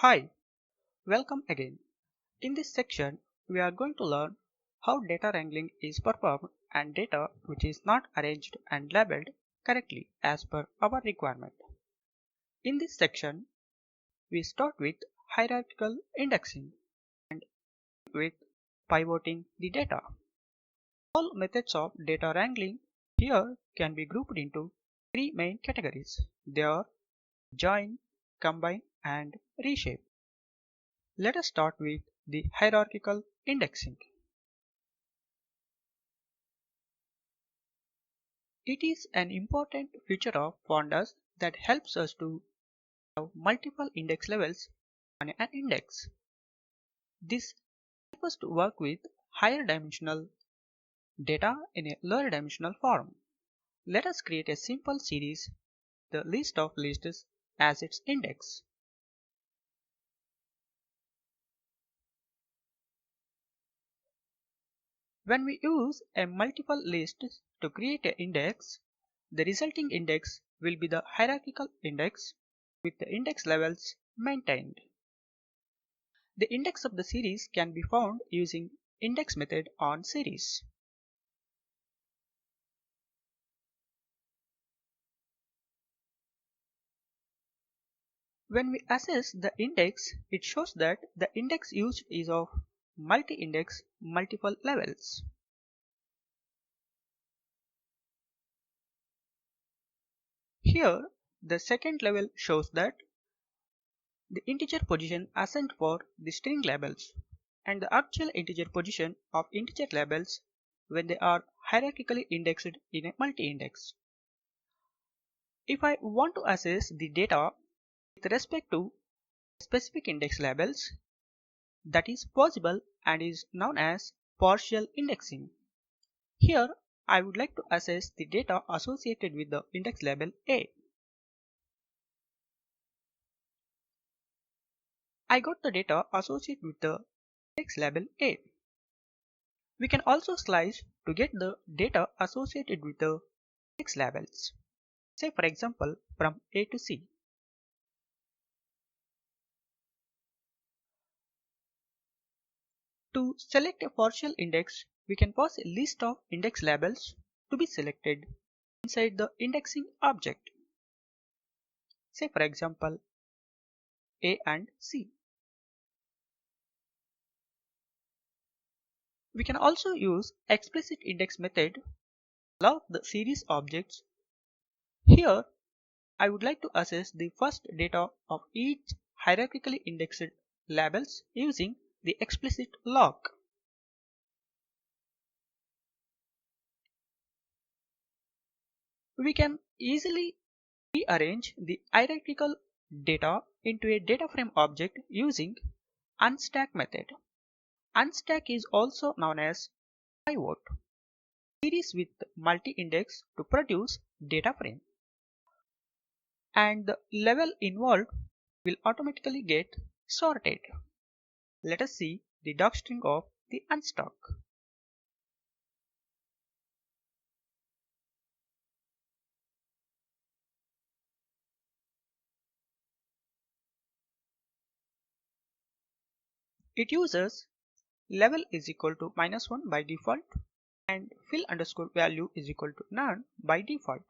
Hi, welcome again. In this section, we are going to learn how data wrangling is performed and data which is not arranged and labeled correctly as per our requirement. In this section, we start with hierarchical indexing and with pivoting the data. All methods of data wrangling here can be grouped into three main categories. They are join, combine, and reshape. Let us start with the hierarchical indexing. It is an important feature of Pandas that helps us to have multiple index levels on an index. This helps us to work with higher dimensional data in a lower dimensional form. Let us create a simple series, the list of lists as its index. When we use a multiple list to create an index, the resulting index will be the hierarchical index with the index levels maintained. The index of the series can be found using index method on series. When we assess the index, it shows that the index used is of multi-index multiple levels. Here, the second level shows that the integer position assigned for the string labels and the actual integer position of integer labels when they are hierarchically indexed in a multi-index. If I want to assess the data with respect to specific index labels, that is possible and is known as partial indexing. Here, I would like to assess the data associated with the index label A. I got the data associated with the index label A. We can also slice to get the data associated with the index labels. Say for example from A to C. To select a partial index, we can pass a list of index labels to be selected inside the indexing object. Say for example A and C. We can also use explicit index method to allow the series objects. Here I would like to assess the first data of each hierarchically indexed labels using the explicit log. We can easily rearrange the hierarchical data into a DataFrame object using unstack method. Unstack is also known as pivot series with multi-index to produce DataFrame, and the level involved will automatically get sorted. Let us see the docstring of the unstack. It uses level is equal to -1 by default and fill underscore value is equal to none by default.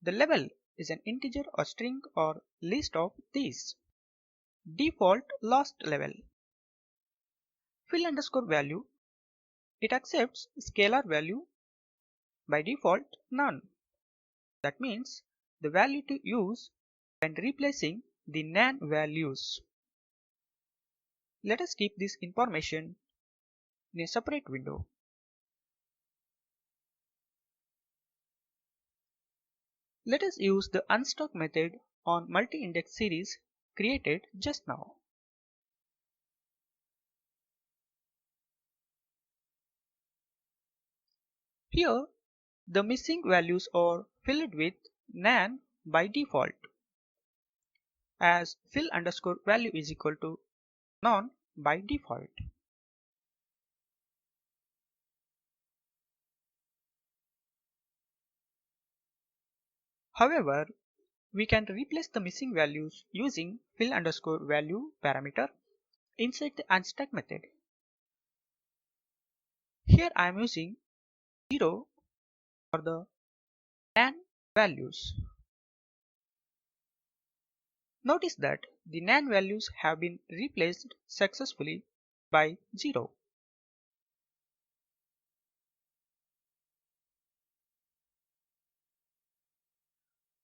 The level is an integer or string or list of these. Default last level. Fill underscore value. It accepts scalar value, by default none. That means the value to use when replacing the nan values. Let us keep this information in a separate window. Let us use the unstack method on multi-index series created just now. Here, the missing values are filled with nan by default, as fill underscore value is equal to none by default. However, We can replace the missing values using fill_value parameter inside the unstack method. Here I am using 0 for the nan values. Notice that the nan values have been replaced successfully by 0.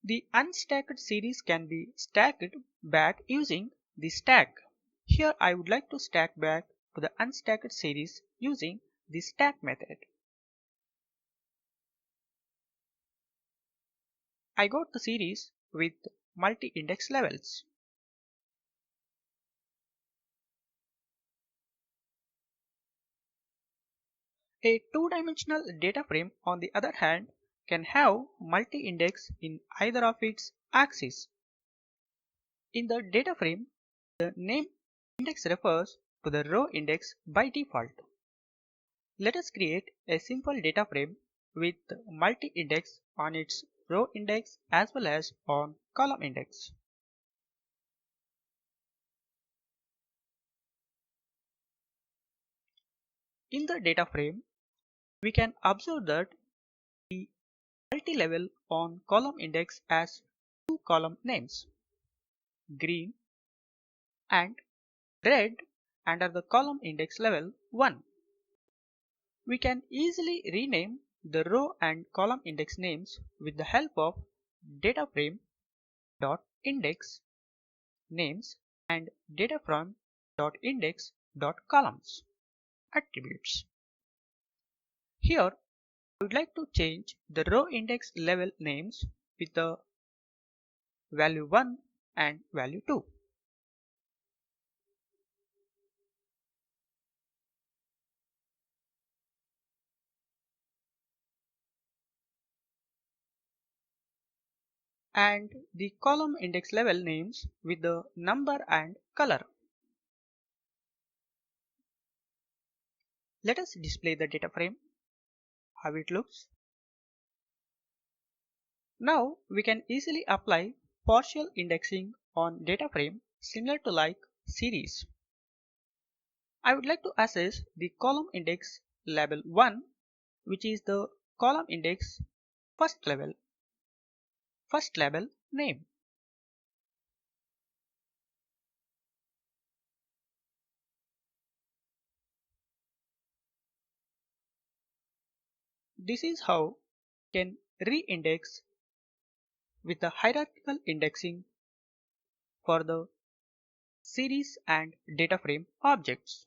The unstacked series can be stacked back using the stack. Here I would like to stack back to the unstacked series using the stack method. I got the series with multi-index levels. A two-dimensional data frame, on the other hand, can have multi-index in either of its axes. In the data frame, the name index refers to the row index by default. Let us create a simple data frame with multi-index on its row index as well as on column index. In the data frame, we can observe that the multi-level on column index has two column names, green and red, under the column index level 1. We can easily rename the row and column index names with the help of DataFrame.index names and DataFrame.index.columns attributes. Here I would like to change the row index level names with the value 1 and value 2. And the column index level names with the number and color. Let us display the data frame, how it looks. Now we can easily apply partial indexing on data frame similar to like series. I would like to assess the column index label 1, which is the column index first label name. This is how we can re-index with the hierarchical indexing for the series and data frame objects.